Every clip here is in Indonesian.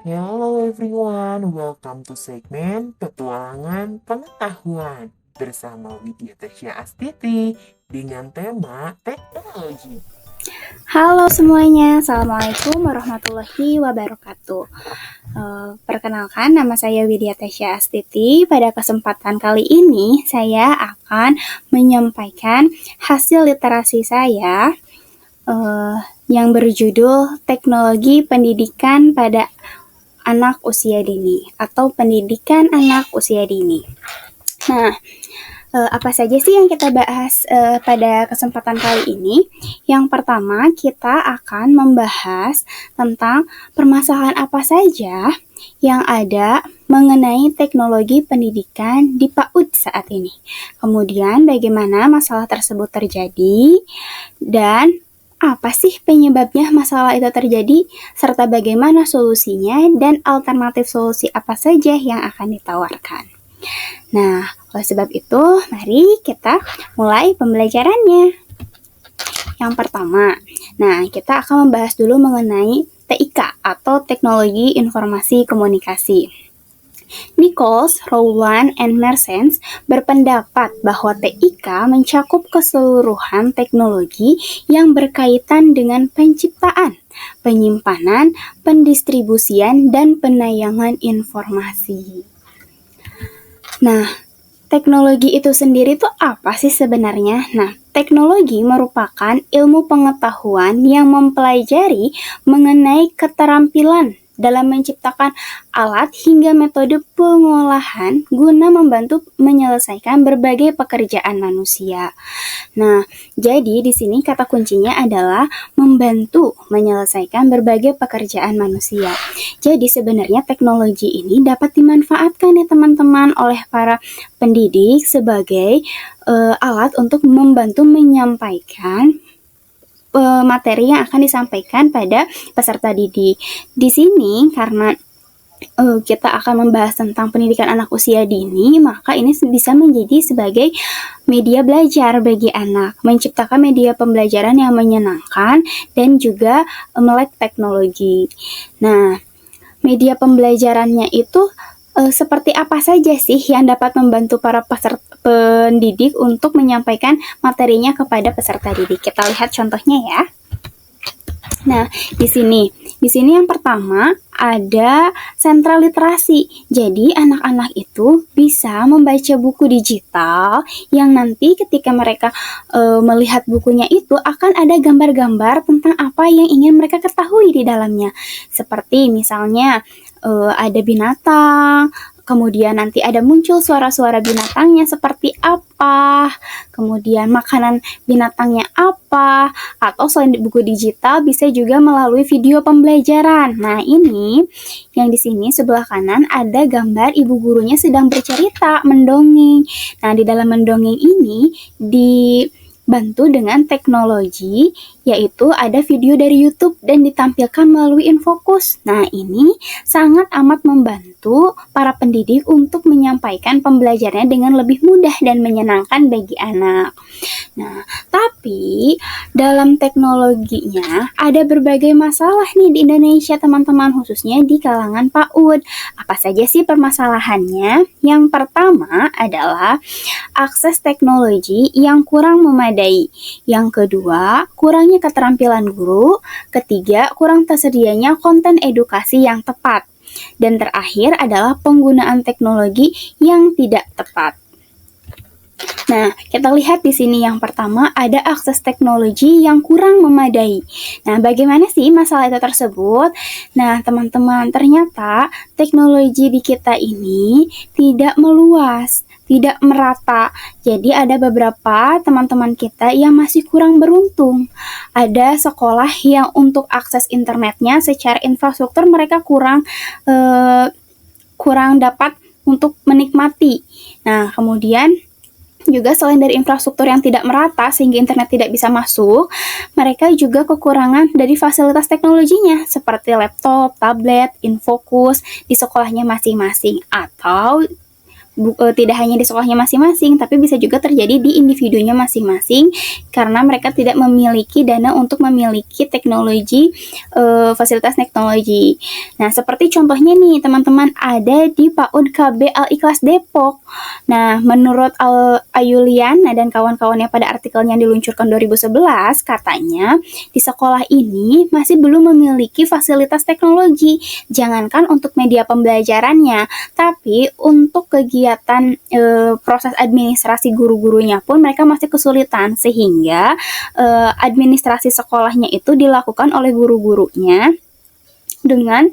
Hello everyone, welcome to segmen Petualangan Pengetahuan bersama Widya Tasya Astiti dengan tema teknologi. Halo semuanya, Assalamualaikum warahmatullahi wabarakatuh. Perkenalkan, nama saya Widya Tasya Astiti. Pada kesempatan kali ini, saya akan menyampaikan hasil literasi saya yang berjudul Teknologi Pendidikan pada Anak Usia Dini atau Pendidikan Anak Usia Dini. Nah, apa saja sih yang kita bahas pada kesempatan kali ini? Yang pertama, kita akan membahas tentang permasalahan apa saja yang ada mengenai teknologi pendidikan di PAUD saat ini. Kemudian, bagaimana masalah tersebut terjadi dan apa sih penyebabnya masalah itu terjadi, serta bagaimana solusinya dan alternatif solusi apa saja yang akan ditawarkan. Nah, oleh sebab itu, mari kita mulai pembelajarannya. Yang pertama, kita akan membahas dulu mengenai TIK atau Teknologi Informasi Komunikasi. Nichols, Rowland, and Mersens berpendapat bahwa TIK mencakup keseluruhan teknologi yang berkaitan dengan penciptaan, penyimpanan, pendistribusian, dan penayangan informasi. Nah, teknologi itu sendiri tuh apa sih sebenarnya? Nah, teknologi merupakan ilmu pengetahuan yang mempelajari mengenai keterampilan dalam menciptakan alat hingga metode pengolahan guna membantu menyelesaikan berbagai pekerjaan manusia. Nah, jadi di sini kata kuncinya adalah membantu menyelesaikan berbagai pekerjaan manusia. Jadi sebenarnya teknologi ini dapat dimanfaatkan ya teman-teman oleh para pendidik sebagai alat untuk membantu menyampaikan materi yang akan disampaikan pada peserta didik. Di sini karena kita akan membahas tentang pendidikan anak usia dini, maka ini bisa menjadi sebagai media belajar bagi anak, menciptakan media pembelajaran yang menyenangkan dan juga melek teknologi. Nah, media pembelajarannya itu seperti apa saja sih yang dapat membantu para peserta pendidik untuk menyampaikan materinya kepada peserta didik? Kita lihat contohnya ya. Nah, di sini yang pertama ada sentral literasi. Jadi anak-anak itu bisa membaca buku digital yang nanti ketika mereka melihat bukunya itu akan ada gambar-gambar tentang apa yang ingin mereka ketahui di dalamnya. Seperti misalnya ada binatang, kemudian nanti ada muncul suara-suara binatangnya seperti apa, kemudian makanan binatangnya apa, atau selain buku digital bisa juga melalui video pembelajaran. Nah, ini yang di sini sebelah kanan ada gambar ibu gurunya sedang bercerita, mendongeng. Nah, di dalam mendongeng ini dibantu dengan teknologi, yaitu ada video dari YouTube dan ditampilkan melalui Infocus. Nah, ini sangat amat membantu para pendidik untuk menyampaikan pembelajarannya dengan lebih mudah dan menyenangkan bagi anak. Nah, tapi dalam teknologinya ada berbagai masalah nih di Indonesia teman-teman, khususnya di kalangan PAUD. Apa saja sih permasalahannya? Yang pertama adalah akses teknologi yang kurang memadai. Yang kedua, kurangnya keterampilan guru. Ketiga, kurang tersedianya konten edukasi yang tepat. Dan terakhir adalah penggunaan teknologi yang tidak tepat. Nah, kita lihat di sini yang pertama ada akses teknologi yang kurang memadai. Nah, bagaimana sih masalah itu tersebut? Nah, teman-teman, ternyata teknologi di kita ini tidak meluas, tidak merata. Jadi ada beberapa teman-teman kita yang masih kurang beruntung. Ada sekolah yang untuk akses internetnya secara infrastruktur mereka kurang dapat untuk menikmati. Nah, kemudian juga selain dari infrastruktur yang tidak merata sehingga internet tidak bisa masuk, mereka juga kekurangan dari fasilitas teknologinya seperti laptop, tablet, Infocus di sekolahnya masing-masing, atau tidak hanya di sekolahnya masing-masing, tapi bisa juga terjadi di individunya masing-masing karena mereka tidak memiliki dana untuk memiliki teknologi, fasilitas teknologi. Nah, seperti contohnya nih teman-teman, ada di PAUD KB Al-Ikhlas Depok. Nah, menurut Ayuliana dan kawan-kawannya pada artikelnya yang diluncurkan 2011, katanya di sekolah ini masih belum memiliki fasilitas teknologi. Jangankan untuk media pembelajarannya, tapi untuk kegiatan proses administrasi guru-gurunya pun mereka masih kesulitan, sehingga administrasi sekolahnya itu dilakukan oleh guru-gurunya dengan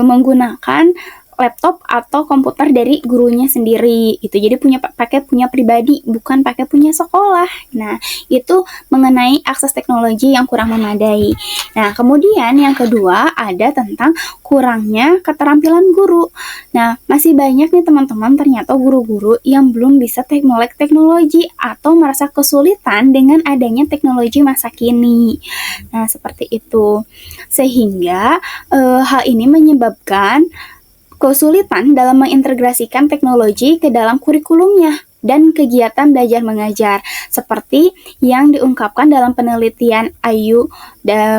menggunakan laptop atau komputer dari gurunya sendiri gitu. Jadi pakai punya pribadi, bukan pakai punya sekolah. Nah, itu mengenai akses teknologi yang kurang memadai. Nah, kemudian yang kedua ada tentang kurangnya keterampilan guru. Nah, masih banyak nih teman-teman ternyata guru-guru yang belum bisa melek teknologi atau merasa kesulitan dengan adanya teknologi masa kini. Nah, seperti itu. Sehingga hal ini menyebabkan kesulitan dalam mengintegrasikan teknologi ke dalam kurikulumnya dan kegiatan belajar mengajar, seperti yang diungkapkan dalam penelitian Ayu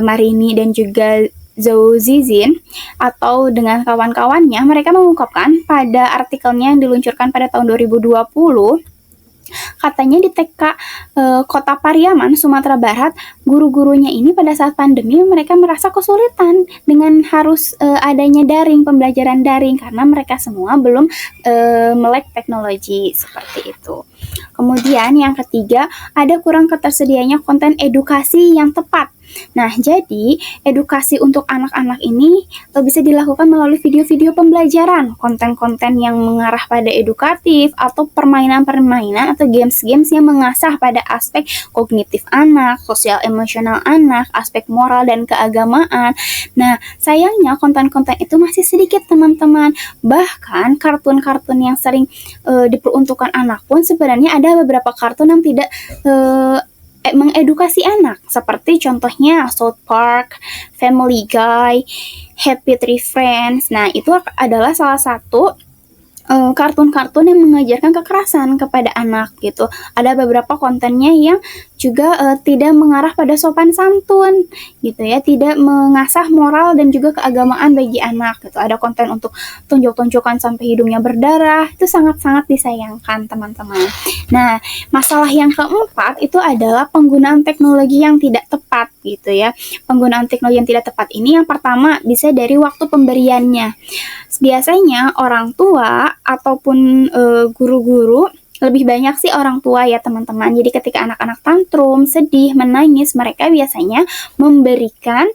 Marini dan juga Zhou Zizin atau dengan kawan-kawannya. Mereka mengungkapkan pada artikelnya yang diluncurkan pada tahun 2020, katanya di TK Kota Pariaman, Sumatera Barat, guru-gurunya ini pada saat pandemi mereka merasa kesulitan dengan harus adanya pembelajaran daring karena mereka semua belum melek teknologi seperti itu. Kemudian yang ketiga, ada kurang ketersediaannya konten edukasi yang tepat. Nah, jadi edukasi untuk anak-anak ini bisa dilakukan melalui video-video pembelajaran, konten-konten yang mengarah pada edukatif, atau permainan-permainan atau games-games yang mengasah pada aspek kognitif anak, sosial emosional anak, aspek moral dan keagamaan. Nah, sayangnya konten-konten itu masih sedikit teman-teman. Bahkan kartun-kartun yang sering diperuntukkan anak pun sebenarnya ada beberapa kartun yang tidak mengedukasi anak, seperti contohnya South Park, Family Guy, Happy Tree Friends. Nah, itu adalah salah satu kartun-kartun yang mengajarkan kekerasan kepada anak gitu. Ada beberapa kontennya yang juga tidak mengarah pada sopan santun gitu ya, tidak mengasah moral dan juga keagamaan bagi anak gitu. Ada konten untuk tunjuk-tunjukkan sampai hidungnya berdarah, itu sangat-sangat disayangkan teman-teman. Nah, masalah yang keempat itu adalah penggunaan teknologi yang tidak tepat gitu ya. Penggunaan teknologi yang tidak tepat ini yang pertama bisa dari waktu pemberiannya. Biasanya orang tua ataupun guru-guru, lebih banyak sih orang tua ya teman-teman. Jadi ketika anak-anak tantrum, sedih, menangis, mereka biasanya memberikan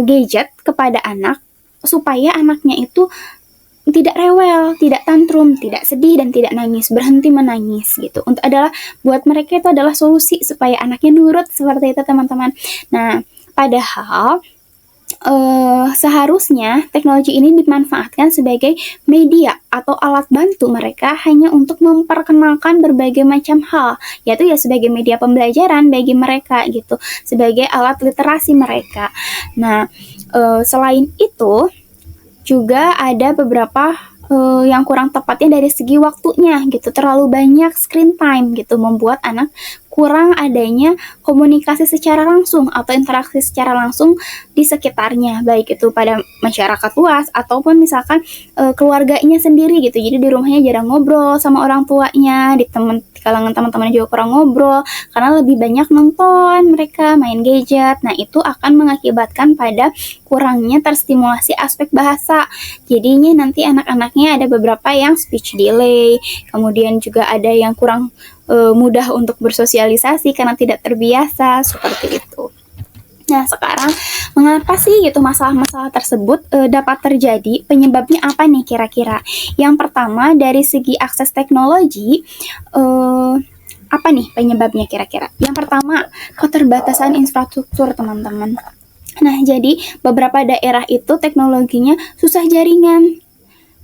gadget kepada anak supaya anaknya itu tidak rewel, tidak tantrum, tidak sedih dan tidak nangis, berhenti menangis gitu. Untuk buat mereka itu adalah solusi supaya anaknya nurut, seperti itu teman-teman. Nah, padahal seharusnya teknologi ini dimanfaatkan sebagai media atau alat bantu mereka hanya untuk memperkenalkan berbagai macam hal, yaitu ya sebagai media pembelajaran bagi mereka gitu, sebagai alat literasi mereka. Nah, selain itu juga ada beberapa yang kurang tepatnya dari segi waktunya gitu, terlalu banyak screen time gitu, membuat anak kurang adanya komunikasi secara langsung atau interaksi secara langsung di sekitarnya, baik itu pada masyarakat luas ataupun misalkan keluarganya sendiri gitu. Jadi di rumahnya jarang ngobrol sama orang tuanya, di kalangan teman-teman juga kurang ngobrol karena lebih banyak nonton, mereka main gadget. Nah, itu akan mengakibatkan pada kurangnya terstimulasi aspek bahasa. Jadinya nanti anak-anaknya ada beberapa yang speech delay, kemudian juga ada yang kurang mudah untuk bersosialisasi karena tidak terbiasa, seperti itu. Nah, sekarang mengapa sih gitu masalah-masalah tersebut dapat terjadi? Penyebabnya apa nih kira-kira? Yang pertama, dari segi akses teknologi, apa nih penyebabnya kira-kira? Yang pertama, keterbatasan infrastruktur, teman-teman. Nah, jadi beberapa daerah itu teknologinya susah jaringan.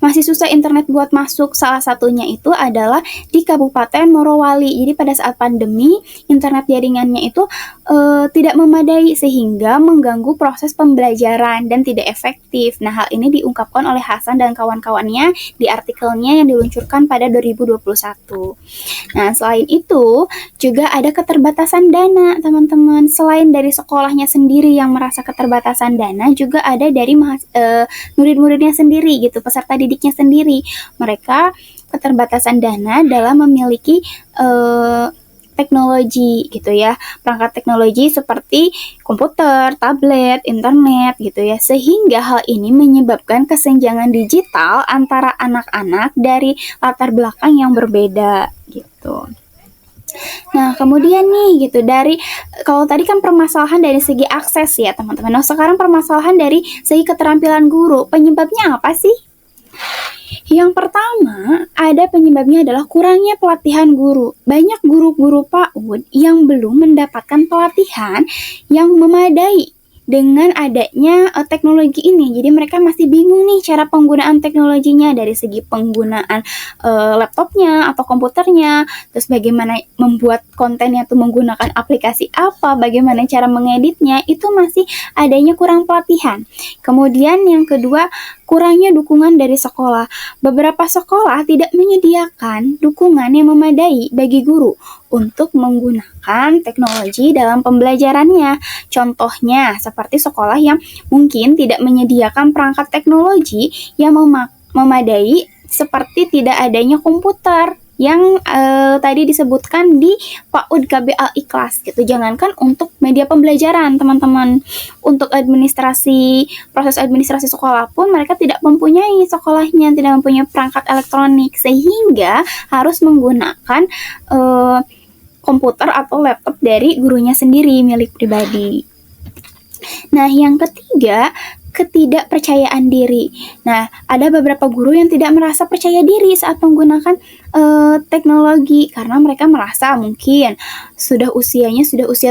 masih susah internet buat masuk. Salah satunya itu adalah di Kabupaten Morowali. Jadi pada saat pandemi, internet jaringannya itu tidak memadai sehingga mengganggu proses pembelajaran dan tidak efektif. Nah, hal ini diungkapkan oleh Hasan dan kawan-kawannya di artikelnya yang diluncurkan pada 2021. Nah, selain itu, juga ada keterbatasan dana, teman-teman. Selain dari sekolahnya sendiri yang merasa keterbatasan dana, juga ada dari murid-muridnya sendiri gitu, peserta didiknya sendiri. Mereka keterbatasan dana dalam memiliki teknologi gitu ya, perangkat teknologi seperti komputer, tablet, internet gitu ya, sehingga hal ini menyebabkan kesenjangan digital antara anak-anak dari latar belakang yang berbeda gitu. Nah, kemudian nih gitu, dari kalau tadi kan permasalahan dari segi akses ya teman-teman. Nah, sekarang permasalahan dari segi keterampilan guru. Penyebabnya apa sih? Yang pertama, ada penyebabnya adalah kurangnya pelatihan guru. Banyak guru-guru PAUD yang belum mendapatkan pelatihan yang memadai dengan adanya teknologi ini. Jadi mereka masih bingung nih cara penggunaan teknologinya dari segi penggunaan laptopnya atau komputernya, terus bagaimana membuat kontennya tuh menggunakan aplikasi apa, bagaimana cara mengeditnya, itu masih adanya kurang pelatihan. Kemudian yang kedua, kurangnya dukungan dari sekolah. Beberapa sekolah tidak menyediakan dukungan yang memadai bagi guru untuk menggunakan teknologi dalam pembelajarannya. Contohnya, seperti sekolah yang mungkin tidak menyediakan perangkat teknologi yang memadai, seperti tidak adanya komputer yang tadi disebutkan di PAUD KBL Ikhlas gitu. Jangankan untuk media pembelajaran, teman-teman. Untuk proses administrasi sekolah pun mereka tidak mempunyai, sekolahnya tidak mempunyai perangkat elektronik, sehingga harus menggunakan komputer atau laptop dari gurunya sendiri, milik pribadi. Nah, yang ketiga, ketidakpercayaan diri. Nah, ada beberapa guru yang tidak merasa percaya diri saat menggunakan teknologi karena mereka merasa mungkin sudah usia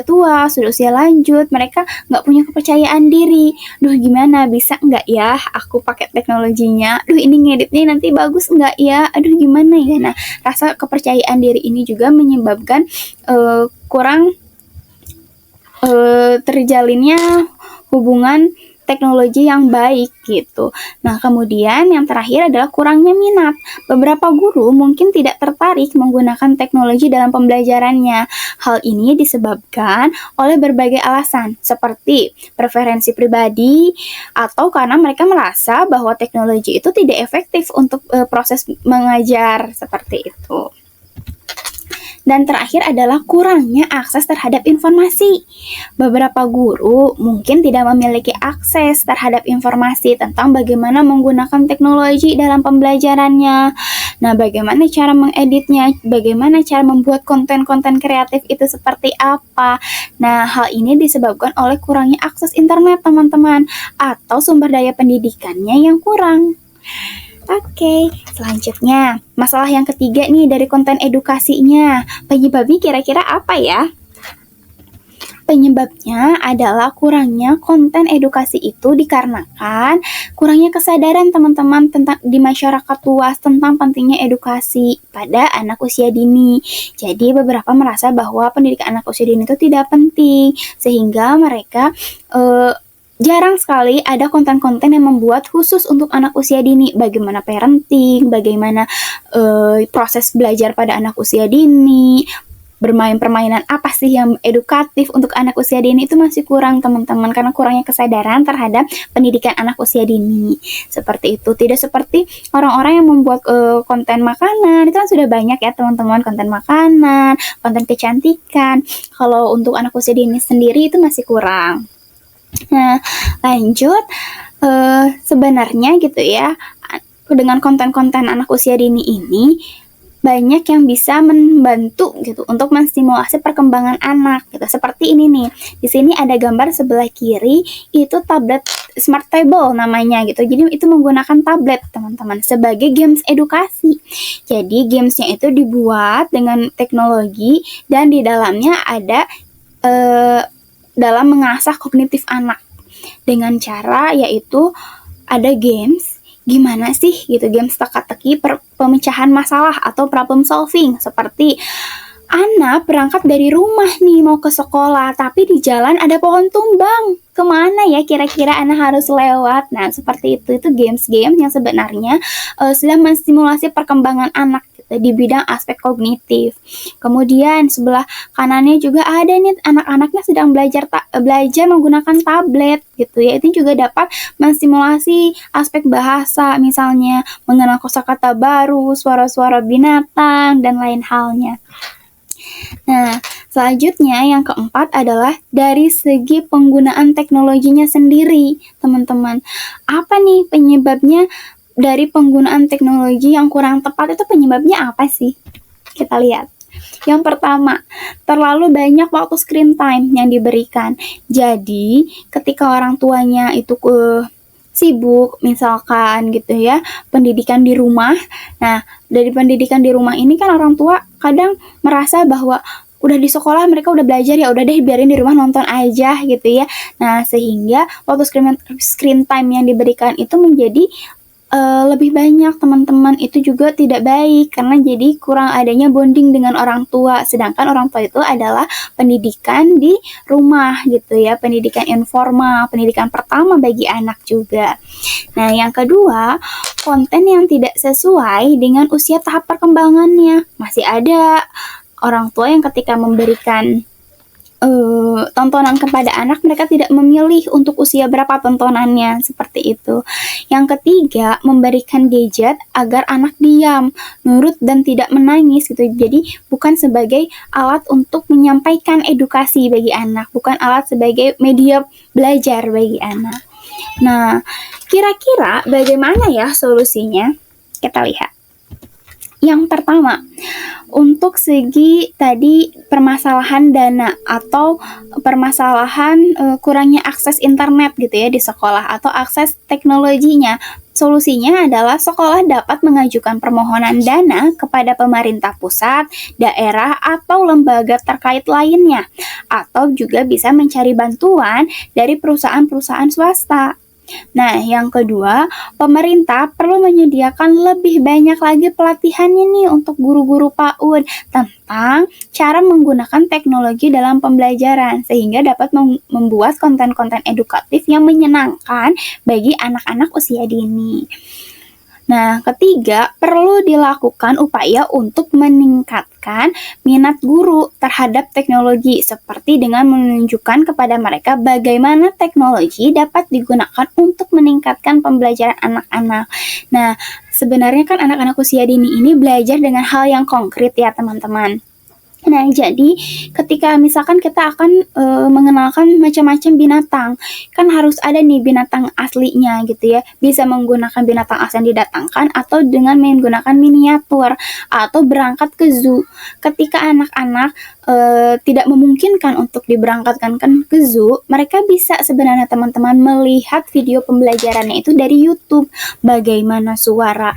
tua, sudah usia lanjut, mereka nggak punya kepercayaan diri. Duh, gimana, bisa nggak ya aku pakai teknologinya? Duh, ini ngeditnya nanti bagus nggak ya? Aduh, gimana ya? Nah, rasa kepercayaan diri ini juga menyebabkan kurang terjalinnya hubungan teknologi yang baik gitu. Nah, kemudian yang terakhir adalah kurangnya minat. Beberapa guru mungkin tidak tertarik menggunakan teknologi dalam pembelajarannya. Hal ini disebabkan oleh berbagai alasan, seperti preferensi pribadi atau karena mereka merasa bahwa teknologi itu tidak efektif untuk proses mengajar, seperti itu. Dan terakhir adalah kurangnya akses terhadap informasi. Beberapa guru mungkin tidak memiliki akses terhadap informasi tentang bagaimana menggunakan teknologi dalam pembelajarannya. Nah, bagaimana cara mengeditnya, bagaimana cara membuat konten-konten kreatif itu seperti apa. Nah, hal ini disebabkan oleh kurangnya akses internet, teman-teman, atau sumber daya pendidikannya yang kurang. Oke, selanjutnya masalah yang ketiga nih dari konten edukasinya. Penyebabnya kira-kira apa ya? Penyebabnya adalah kurangnya konten edukasi itu dikarenakan kurangnya kesadaran teman-teman tentang di masyarakat luas tentang pentingnya edukasi pada anak usia dini. Jadi beberapa merasa bahwa pendidikan anak usia dini itu tidak penting, sehingga mereka jarang sekali ada konten-konten yang membuat khusus untuk anak usia dini. Bagaimana parenting, bagaimana proses belajar pada anak usia dini, bermain permainan apa sih yang edukatif untuk anak usia dini, itu masih kurang, teman-teman, karena kurangnya kesadaran terhadap pendidikan anak usia dini. Seperti itu. Tidak seperti orang-orang yang membuat konten makanan, itu kan sudah banyak ya teman-teman, konten makanan, konten kecantikan. Kalau untuk anak usia dini sendiri itu masih kurang. Nah, lanjut, sebenarnya gitu ya, dengan konten-konten anak usia dini ini banyak yang bisa membantu gitu untuk menstimulasi perkembangan anak gitu. Seperti ini nih. Di sini ada gambar sebelah kiri itu tablet Smart Table namanya gitu. Jadi itu menggunakan tablet, teman-teman, sebagai games edukasi. Jadi gamesnya itu dibuat dengan teknologi dan di dalamnya ada dalam mengasah kognitif anak dengan cara yaitu ada games gimana sih gitu, games teka-teki pemecahan masalah atau problem solving, seperti anak berangkat dari rumah nih mau ke sekolah, tapi di jalan ada pohon tumbang. Kemana ya kira-kira anak harus lewat? Nah, seperti itu games-games yang sebenarnya sedang menstimulasi perkembangan anak gitu, di bidang aspek kognitif. Kemudian sebelah kanannya juga ada nih anak-anaknya sedang belajar menggunakan tablet gitu ya. Itu juga dapat menstimulasi aspek bahasa, misalnya mengenal kosakata baru, suara-suara binatang dan lain halnya. Nah, selanjutnya yang keempat adalah dari segi penggunaan teknologinya sendiri, teman-teman. Apa nih penyebabnya dari penggunaan teknologi yang kurang tepat itu, penyebabnya apa sih? Kita lihat. Yang pertama, terlalu banyak waktu screen time yang diberikan. Jadi, ketika orang tuanya itu sibuk misalkan gitu ya, pendidikan di rumah. Nah, dari pendidikan di rumah ini kan orang tua kadang merasa bahwa udah di sekolah mereka udah belajar, ya udah deh biarin di rumah nonton aja gitu ya. Nah, sehingga waktu screen time yang diberikan itu menjadi lebih banyak, teman-teman. Itu juga tidak baik karena jadi kurang adanya bonding dengan orang tua, sedangkan orang tua itu adalah pendidikan di rumah gitu ya, pendidikan informal, pendidikan pertama bagi anak juga. Nah, yang kedua, konten yang tidak sesuai dengan usia tahap perkembangannya. Masih ada orang tua yang ketika memberikan tontonan kepada anak, mereka tidak memilih untuk usia berapa tontonannya, seperti itu. Yang ketiga, memberikan gadget agar anak diam, nurut dan tidak menangis gitu. Jadi bukan sebagai alat untuk menyampaikan edukasi bagi anak, bukan alat sebagai media belajar bagi anak. Nah, kira-kira bagaimana ya solusinya? Kita lihat. Yang pertama, untuk segi tadi permasalahan dana atau permasalahan kurangnya akses internet gitu ya di sekolah atau akses teknologinya. Solusinya adalah sekolah dapat mengajukan permohonan dana kepada pemerintah pusat, daerah, atau lembaga terkait lainnya. Atau juga bisa mencari bantuan dari perusahaan-perusahaan swasta. Nah, yang kedua, pemerintah perlu menyediakan lebih banyak lagi pelatihannya nih untuk guru-guru PAUD tentang cara menggunakan teknologi dalam pembelajaran sehingga dapat membuat konten-konten edukatif yang menyenangkan bagi anak-anak usia dini. Nah, ketiga, perlu dilakukan upaya untuk meningkatkan minat guru terhadap teknologi, seperti dengan menunjukkan kepada mereka bagaimana teknologi dapat digunakan untuk meningkatkan pembelajaran anak-anak. Nah, sebenarnya kan anak-anak usia dini ini belajar dengan hal yang konkret ya, teman-teman. Nah, jadi ketika misalkan kita akan mengenalkan macam-macam binatang, kan harus ada nih binatang aslinya gitu ya. Bisa menggunakan binatang asli yang didatangkan atau dengan menggunakan miniatur atau berangkat ke zoo. Ketika anak-anak tidak memungkinkan untuk diberangkatkan ke zoo, mereka bisa sebenarnya teman-teman melihat video pembelajarannya itu dari YouTube. Bagaimana suara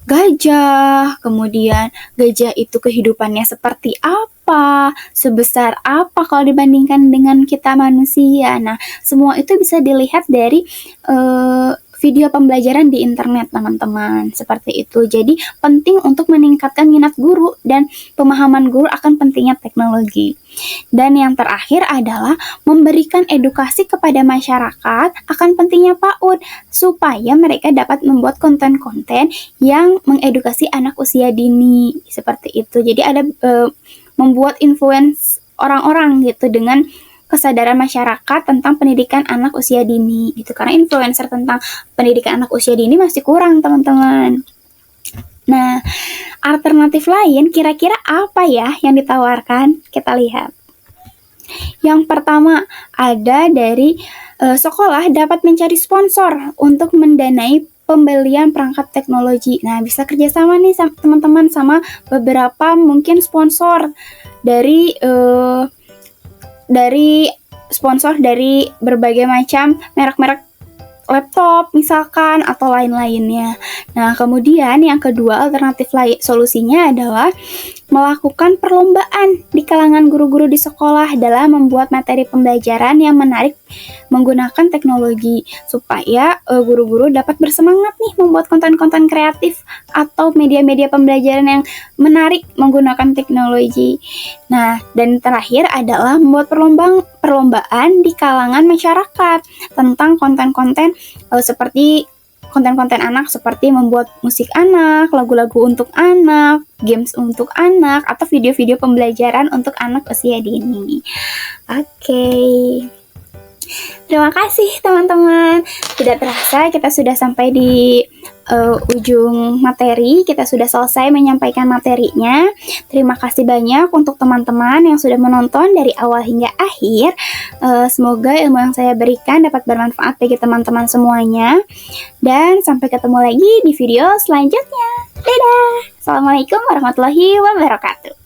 gajah, kemudian gajah itu kehidupannya seperti apa, sebesar apa kalau dibandingkan dengan kita manusia. Nah, semua itu bisa dilihat dari video pembelajaran di internet, teman-teman. Seperti itu. Jadi, penting untuk meningkatkan minat guru dan pemahaman guru akan pentingnya teknologi. Dan yang terakhir adalah memberikan edukasi kepada masyarakat akan pentingnya PAUD supaya mereka dapat membuat konten-konten yang mengedukasi anak usia dini. Seperti itu. Jadi ada membuat influence orang-orang gitu dengan kesadaran masyarakat tentang pendidikan anak usia dini gitu, karena influencer tentang pendidikan anak usia dini masih kurang, teman-teman. Nah, alternatif lain kira-kira apa ya yang ditawarkan? Kita lihat. Yang pertama, ada dari sekolah dapat mencari sponsor untuk mendanai pembelian perangkat teknologi. Nah, bisa kerjasama nih teman-teman sama beberapa mungkin sponsor dari sponsor dari berbagai macam merek-merek laptop misalkan atau lain-lainnya. Nah, kemudian yang kedua alternatif lain solusinya adalah melakukan perlombaan di kalangan guru-guru di sekolah dalam membuat materi pembelajaran yang menarik menggunakan teknologi supaya guru-guru dapat bersemangat nih membuat konten-konten kreatif atau media-media pembelajaran yang menarik menggunakan teknologi. Nah, dan terakhir adalah membuat perlombaan di kalangan masyarakat tentang konten-konten seperti konten-konten anak seperti membuat musik anak, lagu-lagu untuk anak, games untuk anak, atau video-video pembelajaran untuk anak usia dini. Oke. Terima kasih teman-teman. Tidak terasa kita sudah sampai di ujung materi. Kita sudah selesai menyampaikan materinya. Terima kasih banyak untuk teman-teman yang sudah menonton dari awal hingga akhir. Semoga ilmu yang saya berikan dapat bermanfaat bagi teman-teman semuanya. Dan sampai ketemu lagi di video selanjutnya. Dadah. Assalamualaikum warahmatullahi wabarakatuh.